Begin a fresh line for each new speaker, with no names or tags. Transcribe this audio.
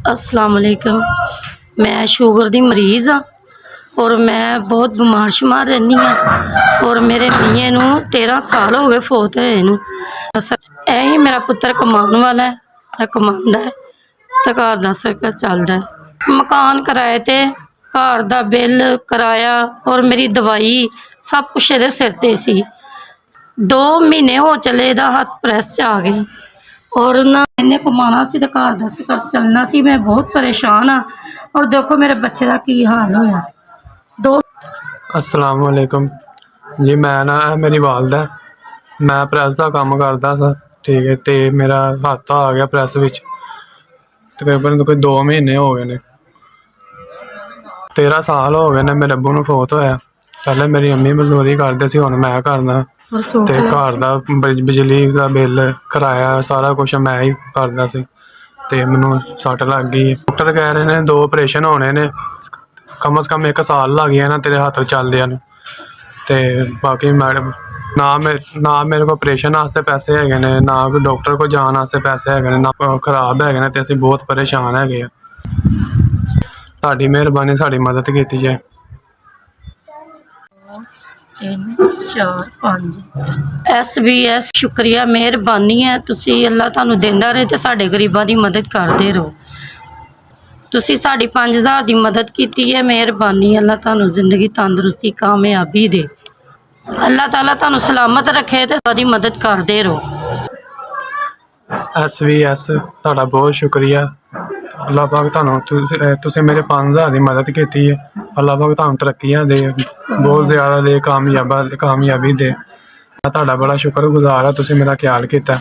अस्सलाम वालेकुम। मैं शुगर दी मरीज़ हाँ और मैं बहुत बीमार शमार रहनी हाँ और मेरे मियाँ नू 13 साल हो गए फौत होए नू। यही मेरा पुत्र कमाने वाला है, कमांदा है ते घर दा सर्कल चलदा है। मकान किराए ते, घर दा बिल, किराया और मेरी दवाई सब कुछ इहदे सिर ते सी। 2 महीने हो चले इहदा हत्थ प्रैस च आ गया और ना इन्हें कमाना सी ते घर दा सर्कल चलना सी। मैं बहुत परेशान हाँ और देखो मेरे बच्चे का की हाल होया। दो
अस्सलाम वालेकुम जी। मैं ना मेरी वालदा मैं प्रैस का काम करता सा, ठीक है। तो मेरा हत्थ आ गया प्रैस विच, तकरीबन कोई 2 महीने हो गए ने। 13 साल हो गए ने मेरे अब्बू नू फौत होया। पहले मेरी अम्मी मजदूरी करते सी, हुण मैं करदा ते घर दा बिजली का बिल, किराया सारा कुछ मैं ही करदा सी ते मैनू सट लग गई। डॉक्टर कह रहे ने 2 ऑपरेशन होने ने, कम से कम 1 साल लग गया ना तेरे हत्थ चलदियां नू। ते बाकी मैडम ना मेरे को ऑपरेशन वास्ते पैसे हैगे ने, ना कोई डॉक्टर को जाने वास्ते पैसे हैगे ने, ना खराब हैगे ने, ते असीं बहुत परेशान हैगे आ। साडी मेहरबानी, साडी मदद कीती जाए।
3 4 5 SBS शुक्रिया, मेहरबानी है। तुसी अल्लाह तुहानू देंदा रहे ते साडे गरीबां दी मदद करदे रहो। तुसी साडी 5000 दी मदद कीती है, मेहरबानी। अल्लाह तुहानू जिंदगी तंदुरुस्ती कामयाबी दे। अल्लाह ताला तुहानू सलामत रखे ते साडी मदद करदे रहो।
SBS तुहाडा बहुत शुक्रिया। अल्लाह पाक तुहानू, तुसीं मेरे 5000 दी मदद कीती है। अल्लाह पाक तुहानू तरक्कियां दे, बहुत ज़्यादा दे, कामयाबी दे। मैं तुहाडा बड़ा शुक्रगुजार हाँ, तुसीं मेरा ख्याल कीता।